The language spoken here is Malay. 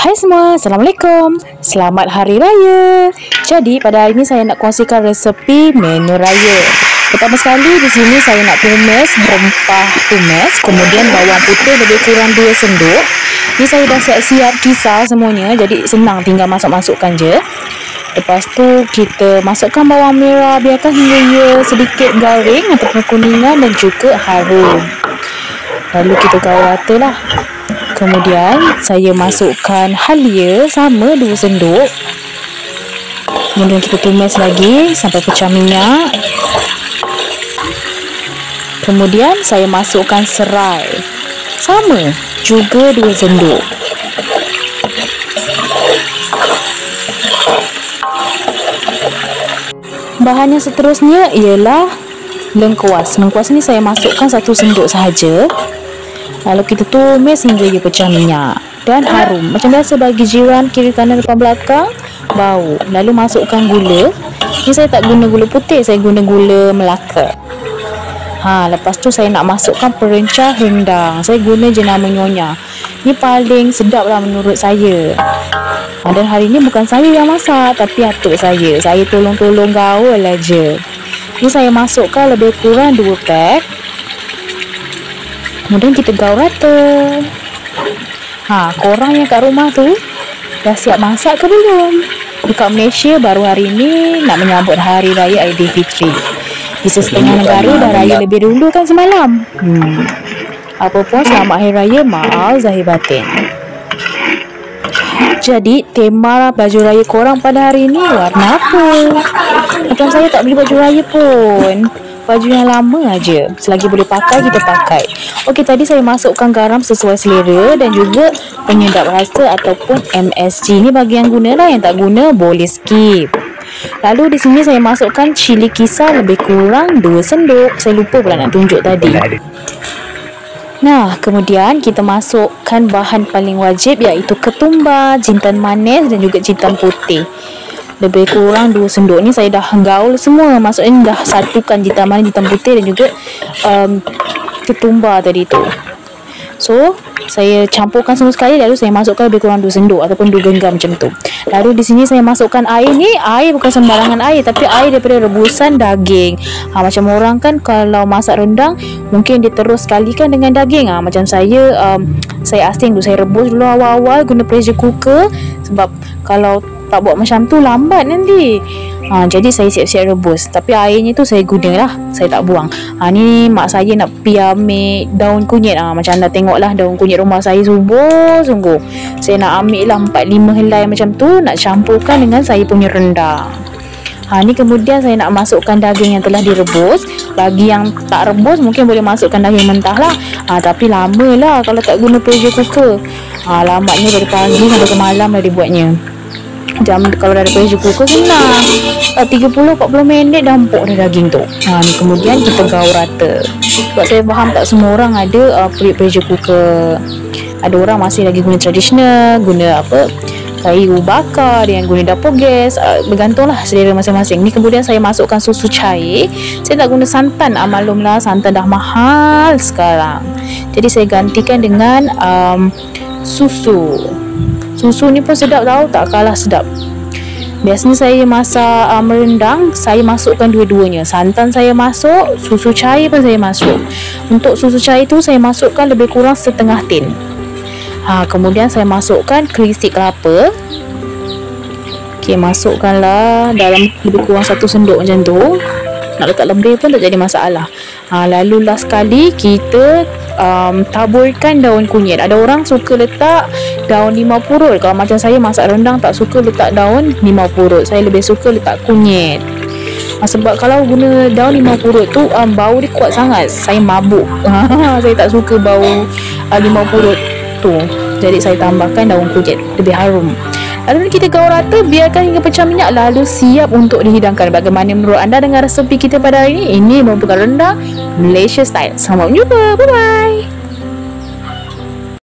Hai semua, Assalamualaikum. Selamat Hari Raya. Jadi pada hari ini saya nak kongsikan resepi menu raya. Pertama sekali di sini saya nak tumis rempah tumis, kemudian bawang putih lebih kurang 2 sendok. Ni saya dah siap-siap kisar semuanya, jadi senang tinggal masuk-masukkan je. Lepas tu kita masukkan bawang merah, biarkan hingga ia sedikit garing atau kekuningan dan juga harum. Lalu kita gaul rata lah. Kemudian saya masukkan halia sama 2 sendok. Kemudian kita tumis lagi sampai pecah minyak. Kemudian saya masukkan serai sama juga 2 sendok. Bahan yang seterusnya ialah lengkuas. Lengkuas ni saya masukkan 1 sendok sahaja. Lalu kita tumis hingga ia pecah minyak dan harum. Macam biasa bagi jiran kiri kanan depan belakang bau. Lalu masukkan gula. Ni saya tak guna gula putih, saya guna gula Melaka. Lepas tu saya nak masukkan perencah rendang. Saya guna je nama Nyonya. Ni paling sedap lah menurut saya. Dan hari ni bukan saya yang masak, tapi atuk saya. Saya tolong-tolong gaul aja. Ni saya masukkan lebih kurang 2 pack. Kemudian kita gaul rata. Korang yang kat rumah tu dah siap masak ke belum? Dekat Malaysia baru hari ni nak menyambut Hari Raya Aidilfitri. Di setengah negara dah raya lebih dulu kan semalam. Apa pun selamat Hari Raya, maaf zahir batin. Jadi tema baju raya korang pada hari ni warna apa? Macam saya tak beli baju raya pun. Baju yang lama aja. Selagi boleh pakai, kita pakai. Okey, tadi saya masukkan garam sesuai selera dan juga penyedap rasa ataupun MSG. Ni bagi yang guna lah, yang tak guna boleh skip. Lalu di sini saya masukkan cili kisar lebih kurang 2 sendok. Saya lupa pula nak tunjuk tadi. Nah, kemudian kita masukkan bahan paling wajib iaitu ketumbar, jintan manis dan juga jintan putih. Lebih kurang 2 sendok ni saya dah gaul semua. Maksudnya dah satukan jintan manis, jintan putih dan juga ketumbar tadi tu. So, saya campurkan semua sekali, lalu saya masukkan lebih kurang 2 sendok ataupun 2 genggam macam tu. Lalu di sini saya masukkan air ni. Air bukan sembarangan air, tapi air daripada rebusan daging. Macam orang kan kalau masak rendang mungkin dia terus sekalikan dengan daging. Macam saya asing dulu, saya rebus dulu awal-awal guna pressure cooker. Sebab kalau tak buat macam tu lambat nanti. Jadi saya siap-siap rebus. Tapi airnya tu saya guna lah, saya tak buang. Ni mak saya nak pergi ambil daun kunyit. Macam anda tengok lah, daun kunyit rumah saya subur sungguh. Saya nak ambil lah 4-5 helai macam tu, nak campurkan dengan saya punya rendang. Ni kemudian saya nak masukkan daging yang telah direbus. Bagi yang tak rebus mungkin boleh masukkan daging mentah lah. Tapi lama lah kalau tak guna pressure cooker. Lamanya dari pagi sampai ke malam dah dibuatnya. Kalau dah ada pressure cooker senang, 30-40 minit dah empuk dah daging tu. Ni kemudian kita gaul rata. Sebab saya faham tak semua orang ada pressure cooker. Ada orang masih lagi guna tradisional, guna kayu bakar, dengan guna dapur gas. Bergantunglah selera masing-masing. Ni kemudian saya masukkan susu cair. Saya tak guna santan. Maklumlah santan dah mahal sekarang. Jadi saya gantikan dengan susu. Susu ni pun sedap tau, tak kalah sedap. Biasanya saya masak merendang, saya masukkan dua-duanya. Santan saya masuk, susu cair pun saya masuk. Untuk susu cair tu saya masukkan lebih kurang setengah tin. Kemudian saya masukkan kerisik kelapa. Okey, masukkanlah dalam lebih kurang 1 sendok macam tu. Nak letak lebih pun tak jadi masalah. Lalu last sekali kita taburkan daun kunyit. Ada orang suka letak daun limau purut. Kalau macam saya masak rendang tak suka letak daun limau purut. Saya lebih suka letak kunyit. Sebab kalau guna daun limau purut tu bau dia kuat sangat. Saya mabuk. Saya tak suka bau limau purut tu. Jadi saya tambahkan daun kunyit, lebih harum. Lalu kita gaul rata, biarkan hingga pecah minyak, lalu siap untuk dihidangkan. Bagaimana menurut anda dengan resepi kita pada hari ini? Ini merupakan rendang Malaysia style. Sampai jumpa. Bye bye.